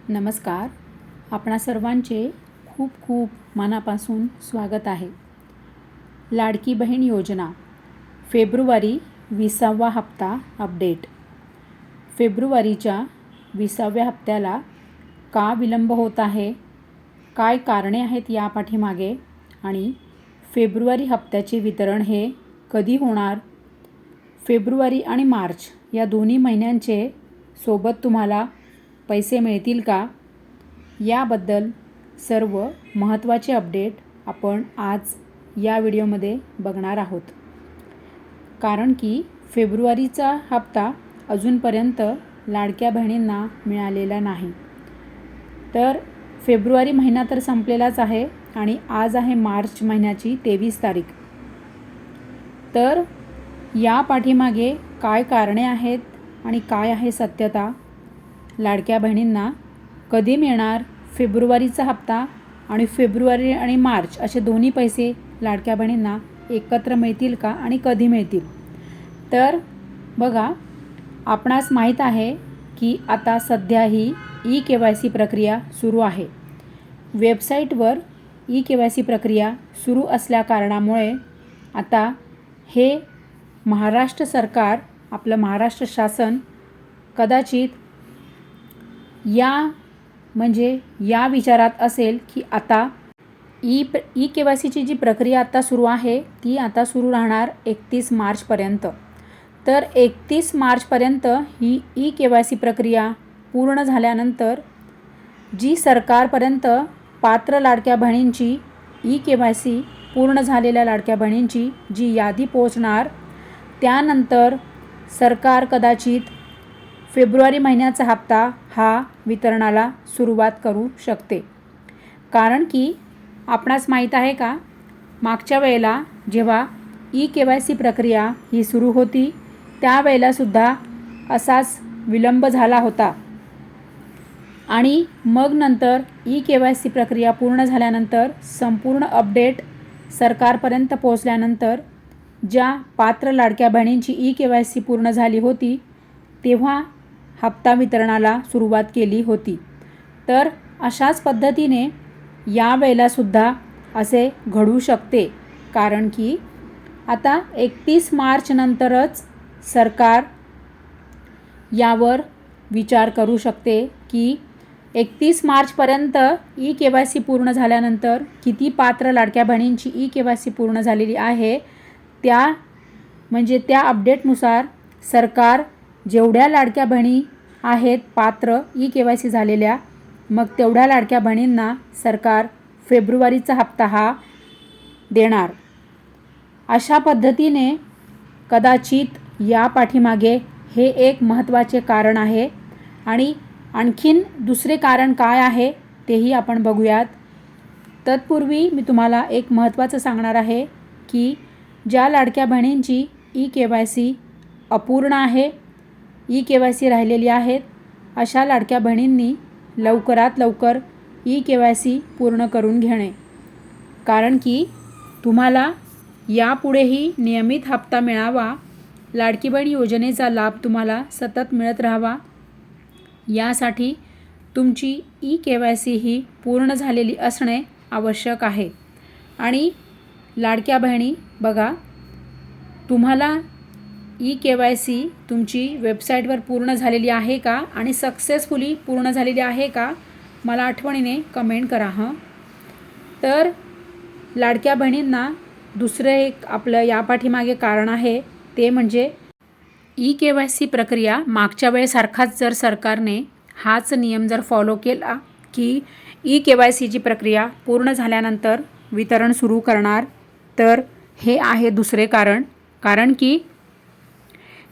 नमस्कार. आपणा सर्वांचे खूप खूप मनापासून स्वागत आहे. लाडकी बहीण योजना फेब्रुवारी 20वा हप्ता अपडेट. फेब्रुवारीच्या 20व्या हप्त्याला का विलंब होत आहे, काय कारणे आहेत या पाठीमागे आणि फेब्रुवारी हप्त्याचे वितरण हे कधी होणार, फेब्रुवारी आणि मार्च या दोन्ही महिन्यांचे सोबत तुम्हाला पैसे मिळतील का, याबद्दल सर्व महत्त्वाचे अपडेट आपण आज या व्हिडिओमध्ये बघणार आहोत. कारण की फेब्रुवारीचा हप्ता अजूनपर्यंत लाडक्या बहिणींना मिळालेला नाही. तर फेब्रुवारी महिना तर संपलेलाच आहे आणि आज आहे मार्च महिन्याची 23 तारीख. तर या पाठीमागे काय कारणे आहेत आणि काय आहे सत्यता, लाडक्या बहिणींना कधी मिळणार फेब्रुवारीचा हप्ता आणि फेब्रुवारी आणि मार्च असे दोन्ही पैसे लाडक्या बहिणींना एकत्र मिळतील का आणि कधी मिळतील. तर बघा, आपणास माहीत आहे की आता सध्या ही ई-KYC प्रक्रिया सुरू आहे. वेबसाईटवर ई-KYC प्रक्रिया सुरू असल्या कारणामुळे आता हे महाराष्ट्र सरकार, आपलं महाराष्ट्र शासन कदाचित या विचारात असेल की आता ई-KYCची जी प्रक्रिया आता सुरू आहे ती आता सुरू राहणार 31 मार्चपर्यंत. तर 31 मार्चपर्यंत ही ई-KYC प्रक्रिया पूर्ण झाल्यानंतर जी सरकारपर्यंत पात्र लाडक्या बहिणींची ई-KYC पूर्ण झालेल्या लाडक्या बहिणींची जी यादी पोहोचणार, त्यानंतर सरकार कदाचित फेब्रुवारी महिन्याचा हप्ता हा वितरणाला सुरुवात करू शकते. कारण की आपणास माहीत आहे का, मागच्या वेळेला जेव्हा ई-KYC प्रक्रिया ही सुरू होती त्यावेळेलासुद्धा असाच विलंब झाला होता आणि मग नंतर ई-KYC प्रक्रिया पूर्ण झाल्यानंतर संपूर्ण अपडेट सरकारपर्यंत पोहोचल्यानंतर ज्या पात्र लाडक्या बहिणींची ई-KYC पूर्ण झाली होती तेव्हा हप्ता वितरणाला सुरुवात केली होती. तर अशाच पद्धतीने या वेळेलासुद्धा असे घडू शकते. कारण की आता 31 मार्च नंतरच सरकार यावर विचार करू शकते की 31 मार्चपर्यंत ई-KYC पूर्ण झाल्यानंतर किती पात्र लाडक्या बहिणींची ई-KYC पूर्ण झालेली आहे, त्या अपडेटनुसार सरकार जेवढ्या लाडक्या बहिणी आहेत पात्र ई-KYC झालेल्या, मग तेवढ्या लाडक्या बहिणींना सरकार फेब्रुवारीचा हप्ता हा देणार. अशा पद्धतीने कदाचित या पाठीमागे हे एक महत्त्वाचे कारण आहे. आणि आणखीन दुसरे कारण काय आहे तेही आपण बघूयात. तत्पूर्वी मी तुम्हाला एक महत्त्वाचं सांगणार आहे की ज्या लाडक्या बहिणींची ई-KYC अपूर्ण आहे, ई-KYC राहिलेली आहेत, अशा लाडक्या बहिणींनी लवकरात लवकर ई-KYC पूर्ण करून घेणे. कारण की तुम्हाला यापुढेही नियमित हप्ता मिळावा, लाडकी बहीण योजनेचा लाभ तुम्हाला सतत मिळत राहावा, यासाठी तुमची ई-KYC ही पूर्ण झालेली असणे आवश्यक आहे. आणि लाडक्या बहिणी बघा, तुम्हाला ई-KYC तुमची वेबसाईटवर पूर्ण झालेली आहे का आणि सक्सेसफुली पूर्ण झालेली आहे का, मला आठवणीने कमेंट करा हं. तर लाडक्या बहिणींना दुसरं एक आपलं या पाठीमागे कारण आहे ते म्हणजे ई-KYC प्रक्रिया मागच्या वेळेसारखाच जर सरकारने हाच नियम जर फॉलो केला की ई-KYCची प्रक्रिया पूर्ण झाल्यानंतर वितरण सुरू करणार, तर हे आहे दुसरे कारण. कारण की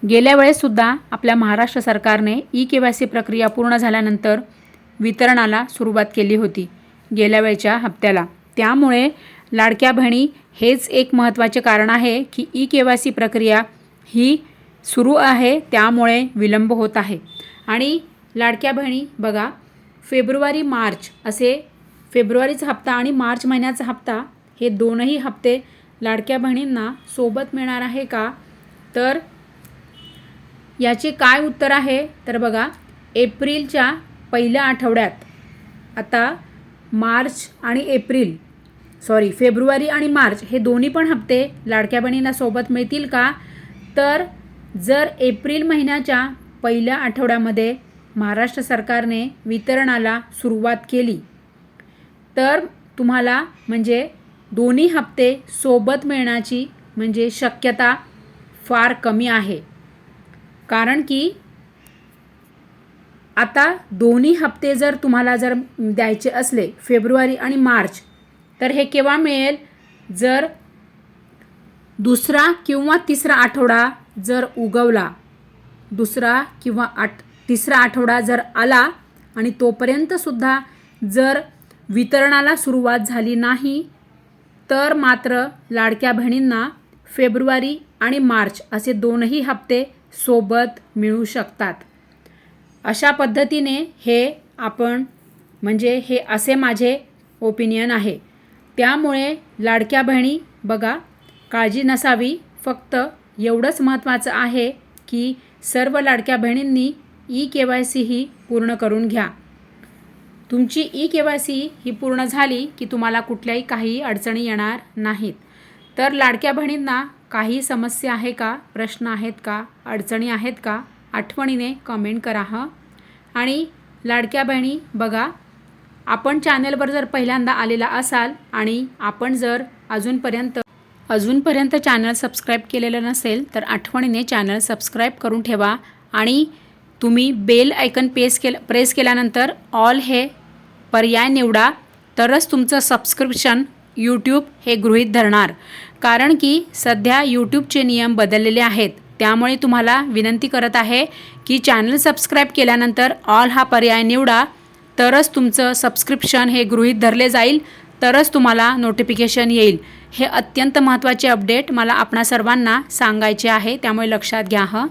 गेल्या वेळेससुद्धा आपल्या महाराष्ट्र सरकारने ई-KYC प्रक्रिया पूर्ण झाल्यानंतर वितरणाला सुरुवात केली होती गेल्या वेळच्या हप्त्याला. त्यामुळे लाडक्या बहिणी हेच एक महत्त्वाचे कारण आहे की ई-KYC प्रक्रिया ही सुरू आहे, त्यामुळे विलंब होत आहे. आणि लाडक्या बहिणी बघा, फेब्रुवारी मार्च असे फेब्रुवारीचा हप्ता आणि मार्च महिन्याचा हप्ता हे दोनही हप्ते लाडक्या बहिणींना सोबत मिळणार आहे का, तर याचे काय उत्तर आहे. तर बघा, एप्रिलच्या पहिल्या आठवड्यात आता फेब्रुवारी आणि मार्च हे दोन्ही पण हप्ते लाडक्या बहिणींना सोबत मिळतील का? तर जर एप्रिल महिन्याच्या पहिल्या आठवड्यामध्ये महाराष्ट्र सरकारने वितरणाला सुरुवात केली तर तुम्हाला म्हणजे दोन्ही हप्ते सोबत मिळण्याची म्हणजे शक्यता फार कमी आहे. कारण की आता दोन्ही हप्ते जर तुम्हाला द्यायचे असले फेब्रुवारी आणि मार्च तर हे केव्हा मिळेल? जर दुसरा किंवा तिसरा आठवडा जर उगवला, दुसरा किंवा तिसरा आठवडा जर आला आणि तोपर्यंतसुद्धा जर वितरणाला सुरुवात झाली नाही तर मात्र लाडक्या बहिणींना फेब्रुवारी आणि मार्च असे दोनही हप्ते सोबत मिळू शकतात. अशा पद्धतीने हे असे माझे ओपिनियन आहे. त्यामुळे लाडक्या बहिणी बघा, काळजी नसावी. फक्त एवढंच महत्त्वाचं आहे की सर्व लाडक्या बहिणींनी EKYC ही पूर्ण करून घ्या. तुमची EKYC ही पूर्ण झाली की तुम्हाला कुठल्याही काही अडचणी येणार नाहीत. तर लाडक्या बहिणींना काही समस्या आहे का, प्रश्न आहेत का, अडचणी आहेत का, आठवणीने कमेंट करा हं. आणि लाडक्या बहिणी बघा, आपण चॅनलवर जर पहिल्यांदा आलेला असाल आणि आपण जर अजूनपर्यंत चॅनल सबस्क्राईब केलेलं नसेल तर आठवणीने चॅनल सबस्क्राईब करून ठेवा. आणि तुम्ही बेल आयकन प्रेस केल्यानंतर ऑल हे पर्याय निवडा, तरच तुमचं सबस्क्रिप्शन यूट्यूब हे गृहीत धरणार. कारण की सध्या यूट्यूबचे नियम बदललेले आहेत. त्यामुळे तुम्हाला विनंती करत आहे की चॅनल सबस्क्राईब केल्यानंतर ऑल हा पर्याय निवडा, तरच तुमचं सबस्क्रिप्शन हे गृहीत धरले जाईल, तरच तुम्हाला नोटिफिकेशन येईल. हे अत्यंत महत्त्वाचे अपडेट मला आपणा सर्वांना सांगायचे आहे, त्यामुळे लक्षात घ्या हं.